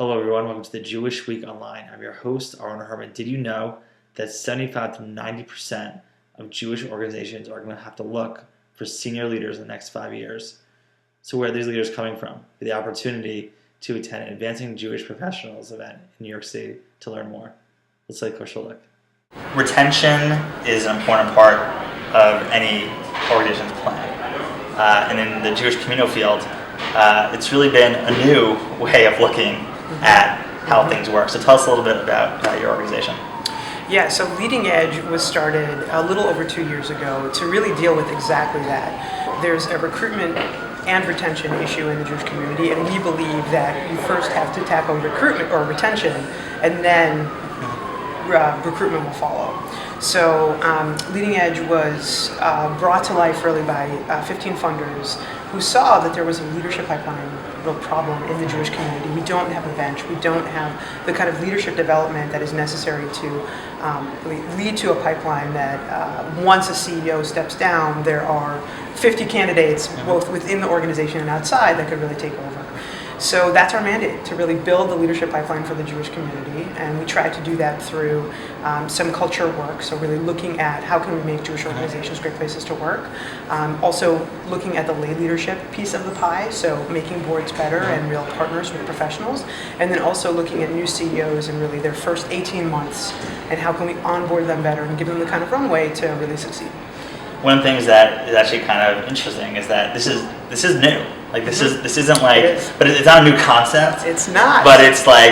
Hello, everyone. Welcome to the Jewish Week Online. I'm your host, Aaron Herman. Did you know that 75 to 90% of Jewish organizations are going to have to look for senior leaders in the next 5 years? So where are these leaders coming from? For the opportunity to attend an Advancing Jewish Professionals event in New York City to learn more. Let's take a closer look. Retention is an important part of any organization's plan. And in the Jewish communal field, it's really been a new way of looking at how things work. So tell us a little bit about your organization. Yeah, so Leading Edge was started a little over 2 years ago to really deal with exactly that. There's a recruitment and retention issue in the Jewish community, and we believe that you first have to tackle recruitment or retention, and then recruitment will follow. So Leading Edge was brought to life really by 15 funders who saw that there was a leadership pipeline real problem in the Jewish community. We don't have a bench. We don't have the kind of leadership development that is necessary to lead to a pipeline that once a CEO steps down, there are 50 candidates both within the organization and outside that could really take over. So that's our mandate, to really build the leadership pipeline for the Jewish community, and we try to do that through some culture work, so really looking at how can we make Jewish organizations great places to work. Also looking at the lay leadership piece of the pie, so making boards better and real partners with professionals, and then also looking at new CEOs and really their first 18 months, and how can we onboard them better and give them the kind of runway to really succeed. One of the things that is actually kind of interesting is that this is new. Like this isn't like, but it's not a new concept. It's not. But it's like,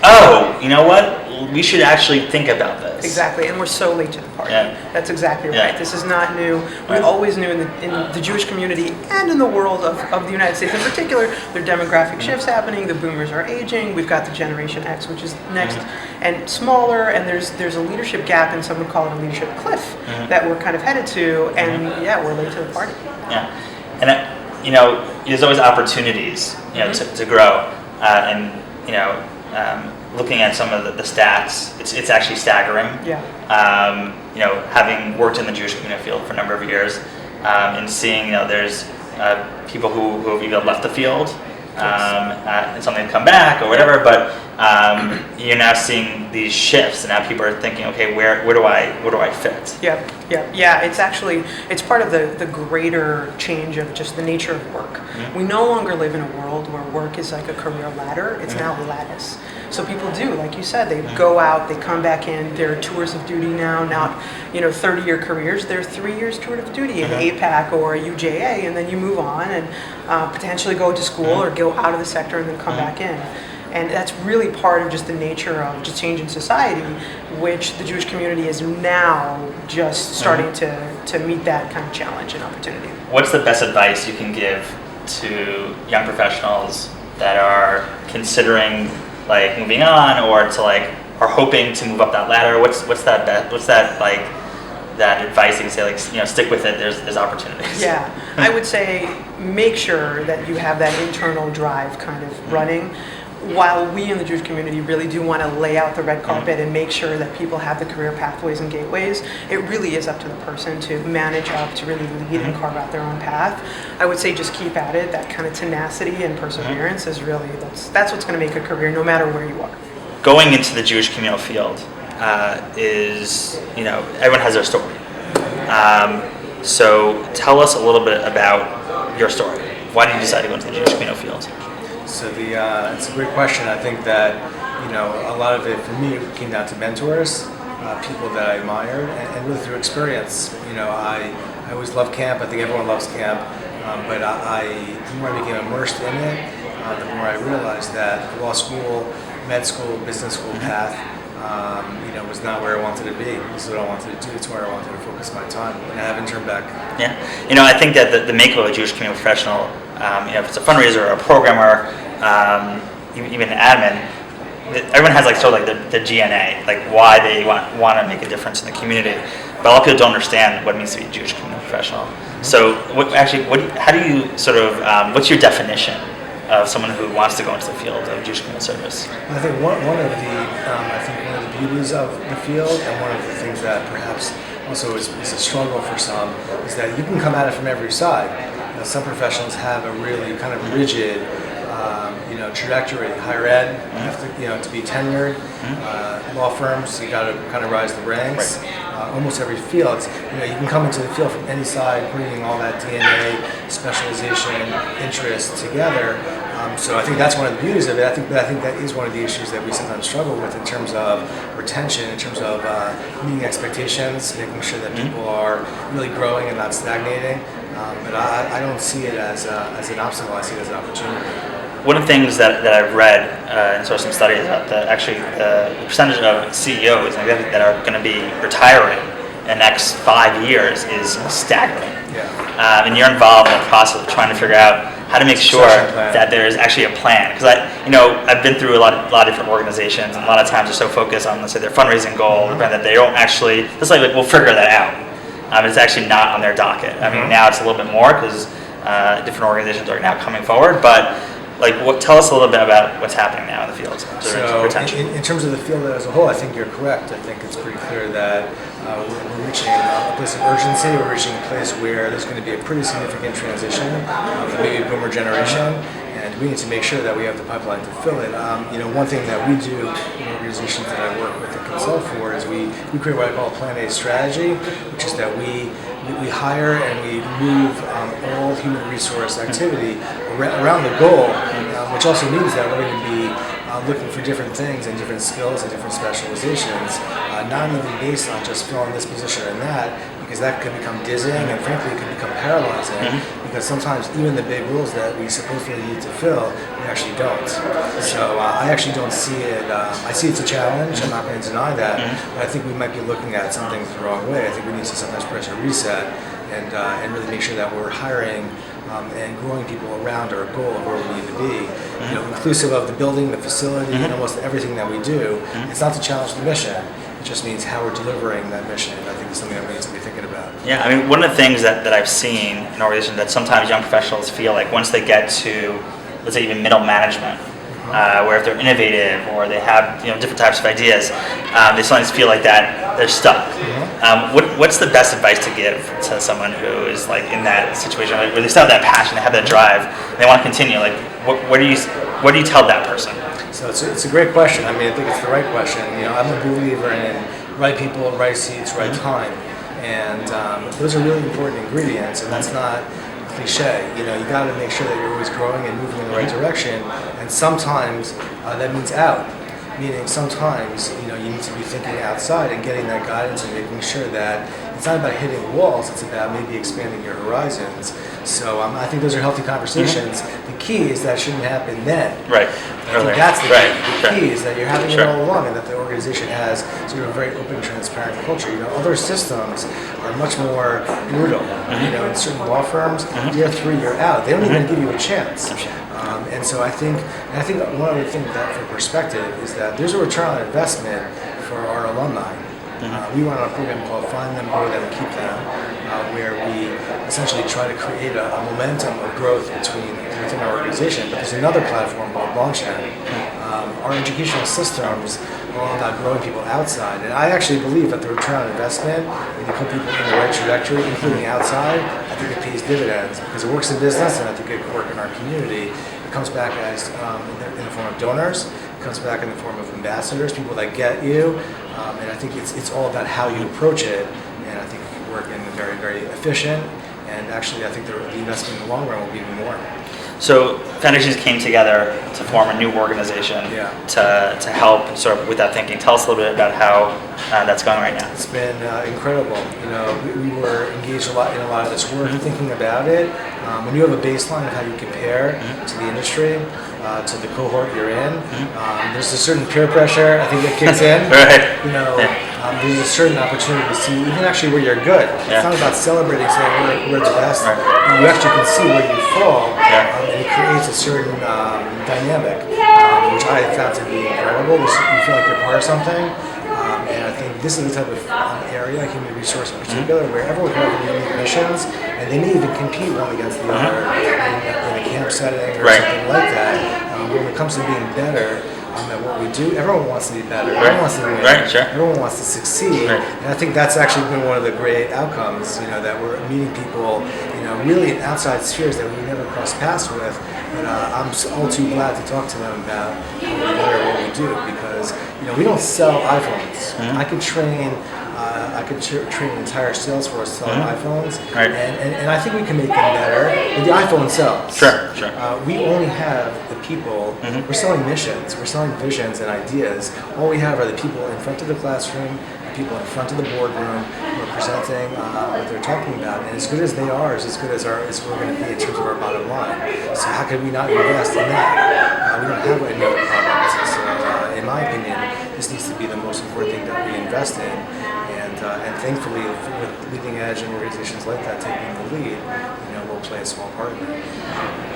oh, you know what? We should actually think about this. Exactly, and we're so late to the party. Yeah. That's exactly right. Yeah. This is not new. We always knew in the Jewish community and in the world of the United States in particular, there are demographic shifts happening. The boomers are aging. We've got the Generation X, which is next and smaller, and there's a leadership gap, and some would call it a leadership cliff that we're kind of headed to, and we're late to the party. Yeah, and there's always opportunities, to grow, and looking at some of the stats, it's actually staggering. Yeah. Having worked in the Jewish community field for a number of years, and seeing there's people who have either left the field, and something to come back or whatever, but you're now seeing these shifts, and now people are thinking, okay, where do I fit? Yeah. It's part of the greater change of just the nature of work. We no longer live in a world where work is like a career ladder. It's now a lattice. So people do, like you said, they go out, they come back in. There are tours of duty now, not 30-year careers. They're 3 years tour of duty in APAC or a UJA, and then you move on and potentially go to school or go out of the sector and then come back in. And that's really part of just the nature of just change in society, which the Jewish community is now just starting to meet that kind of challenge and opportunity. What's the best advice you can give to young professionals that are considering moving on, or are hoping to move up that ladder? What's that advice you can say, stick with it, there's opportunities? Yeah, I would say make sure that you have that internal drive kind of running. While we in the Jewish community really do want to lay out the red carpet and make sure that people have the career pathways and gateways, it really is up to the person to manage up, to really lead and carve out their own path. I would say just keep at it. That kind of tenacity and perseverance is really, that's what's going to make a career no matter where you are. Going into the Jewish communal field is, everyone has their story. So tell us a little bit about your story. Why did you decide to go into the Jewish communal field? So it's a great question. I think that a lot of it for me came down to mentors, people that I admired, and really through experience. I always loved camp. I think everyone loves camp, but the more I became immersed in it, the more I realized that the law school, med school, business school path, was not where I wanted to be. This is what I wanted to do. It's where I wanted to focus my time, and I haven't turned back. Yeah, I think that the makeup of a Jewish community professional, if it's a fundraiser or a programmer, even an admin, everyone has the GNA, why they want to make a difference in the community. But a lot of people don't understand what it means to be a Jewish community professional. So, how do you what's your definition of someone who wants to go into the field of Jewish community service? I think one of the beauties of the field, and one of the things that perhaps also is a struggle for some, is that you can come at it from every side. Some professionals have a really kind of rigid trajectory. Higher ed, you have to, to be tenured. Law firms, you got to kind of rise the ranks. Almost every field, you can come into the field from any side, bringing all that DNA, specialization, interest together. So I think that's one of the beauties of it. I think that is one of the issues that we sometimes struggle with in terms of retention, in terms of meeting expectations, making sure that people are really growing and not stagnating. But I don't see it as an obstacle. I see it as an opportunity. One of the things that I've read and saw some studies about the percentage of CEOs that are going to be retiring in the next 5 years is staggering. Yeah. And you're involved in the process of trying to figure out how to make sure that there's actually a plan. Because I've been through a lot of different organizations, and a lot of times they're so focused on, let's say, their fundraising goal, that they don't actually. It's like we'll figure that out. It's actually not on their docket. I mean, now it's a little bit more because different organizations are now coming forward, but. Tell us a little bit about what's happening now in the field. So, in terms of the field as a whole, I think you're correct. I think it's pretty clear that we're reaching a place of urgency. We're reaching a place where there's going to be a pretty significant transition of the baby boomer generation, and we need to make sure that we have the pipeline to fill it. One thing that we do in organizations that I work with and consult for is we create what I call a Plan A strategy, which is that we hire and we move all human resource activity around the goal, which also means that we're going to be looking for different things and different skills and different specializations, not even based on just filling this position and that, because that could become dizzying and frankly it could become paralyzing, because sometimes even the big roles that we supposedly need to fill, we actually don't. So I actually don't see it, I see it's a challenge, I'm not going to deny that, but I think we might be looking at some things the wrong way. I think we need to sometimes press a reset and really make sure that we're hiring and growing people around our goal of where we need to be, inclusive of the building, the facility, and almost everything that we do. It's not to challenge the mission. It just means how we're delivering that mission. I think it's something that we need to be thinking about. Yeah, I mean, one of the things that I've seen in organizations that sometimes young professionals feel like once they get to, let's say, even middle management, where if they're innovative or they have different types of ideas, they sometimes feel like that they're stuck. What's the best advice to give to someone who is in that situation where they still have that passion, they have that drive, and they want to continue? What do you tell that person? So it's a great question. I mean, I think it's the right question. I'm a believer in right people, right seats, right time, and those are really important ingredients. And that's not cliche. You got to make sure that you're always growing and moving in the right direction. And sometimes that means out. Meaning sometimes you need to be thinking outside and getting that guidance and making sure that it's not about hitting walls, it's about maybe expanding your horizons. So I think those are healthy conversations. The key is that shouldn't happen then. Right. I think that's the key. The key is that you're having it all along and that the organization has sort of a very open, transparent culture. Other systems are much more brutal. In certain law firms, year 3, you're out. They don't even give you a chance. And so I think one other thing that for perspective is that there's a return on investment for our alumni. We run a program called Find Them, Grow Them, Keep Them, where we essentially try to create a momentum of growth within our organization. But there's another platform called Launchpad. Our educational systems are all about growing people outside. And I actually believe that the return on investment, when you put people in the right trajectory, including outside, I think it pays dividends because it works in business and I think it can work in our community. It comes back as in the form of donors. It comes back in the form of ambassadors, people that get you. And I think it's all about how you approach it. And I think it can work in a very, very efficient. And actually, I think the investment in the long run will be even more. So Foundations came together to form a new organization to help sort of with that thinking. Tell us a little bit about how that's going right now. It's been incredible. We were engaged in a lot of this work, thinking about it. When you have a baseline of how you compare to the industry, to the cohort you're in, there's a certain peer pressure I think that kicks in. There's a certain opportunity to see even actually where you're good. It's not about celebrating saying we're the best. You actually can see where you fall, and it creates a certain dynamic, which I found to be incredible. You feel like you're part of something. And I think this is the type of area, human resource in particular, where everyone can have unique missions, and they may even compete one against the other in a camp setting or something like that. When it comes to being better at what we do, everyone wants to be better. Everyone wants to win. Everyone wants to succeed. And I think that's actually been one of the great outcomes, that we're meeting people, really in outside spheres that we never crossed paths with. But I'm all too glad to talk to them about how we're better at what we do, because we don't sell iPhones. I could train an entire sales force selling iPhones, Right. and I think we can make them better. But the iPhone sells. Sure. We only have the people. We're selling missions. We're selling visions and ideas. All we have are the people in front of the classroom, the people in front of the boardroom who are presenting what they're talking about. And as good as they are, is as good as we're going to be in terms of our bottom line. So how could we not invest in that? We don't have any other product. So in my opinion, this needs to be the most important thing that we invest in. And thankfully, with leading edge and organizations like that taking the lead, we'll play a small part in it.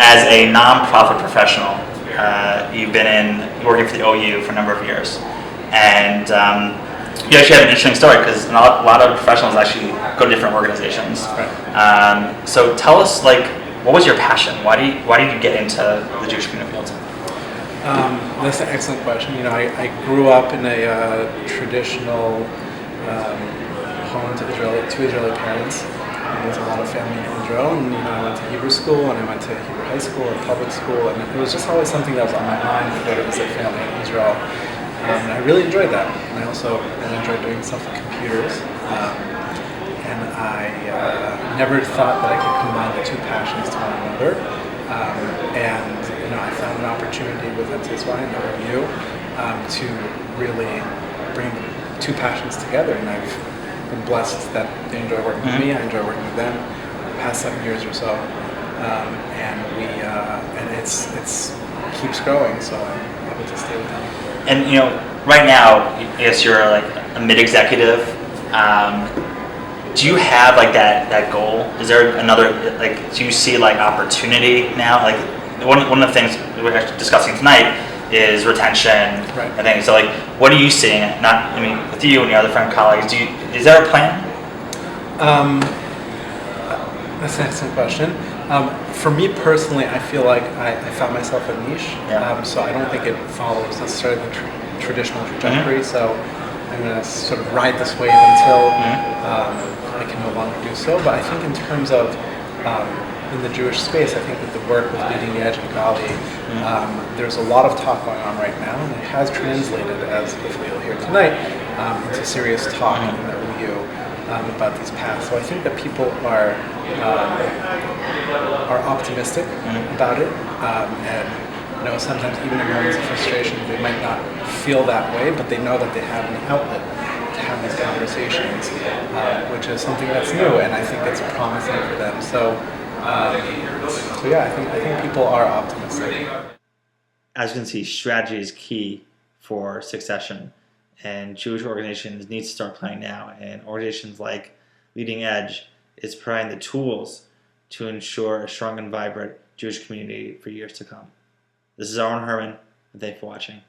As a nonprofit professional, you've been working for the OU for a number of years, and you actually have an interesting story because a lot of professionals actually go to different organizations. Right. So tell us, what was your passion? Why did you get into the Jewish community field? That's an excellent question. I grew up in a traditional home to two Israeli parents. There's a lot of family in Israel, and I went to Hebrew school, and I went to Hebrew high school and public school, and it was just always something that was on my mind to visit family in Israel. And I really enjoyed that. And I also really enjoyed doing stuff with computers. And I never thought that I could combine the two passions to one another. And I found an opportunity with MTSY and OU to really bring two passions together, and I've been blessed that they enjoy working with me. I enjoy working with them the past 7 years or so, and it's keeps growing. So I'm able to stay with them. And right now, I guess you're a mid-executive. Do you have that goal? Is there another do you see opportunity now? One of the things we're actually discussing tonight is retention. Right. I think so. What are you seeing? With you and your other friend colleagues, is there a plan? That's an excellent question. For me personally, I feel like I found myself a niche. Yeah. So I don't think it follows necessarily the traditional trajectory. So I'm going to sort of ride this wave until I can no longer do so. But I think in terms of in the Jewish space, I think with the work with Leading Edge and Gali, there's a lot of talk going on right now, and it has translated, as hopefully you'll hear tonight, into serious talk in the OU about these paths. So I think that people are optimistic about it, and sometimes even in moments of frustration, they might not feel that way, but they know that they have an outlet to have these conversations, which is something that's new, and I think it's promising for them. So yeah, I think people are optimistic. As you can see, strategy is key for Succession, and Jewish organizations need to start planning now. And organizations like Leading Edge is providing the tools to ensure a strong and vibrant Jewish community for years to come. This is Aaron Herman, and thank you for watching.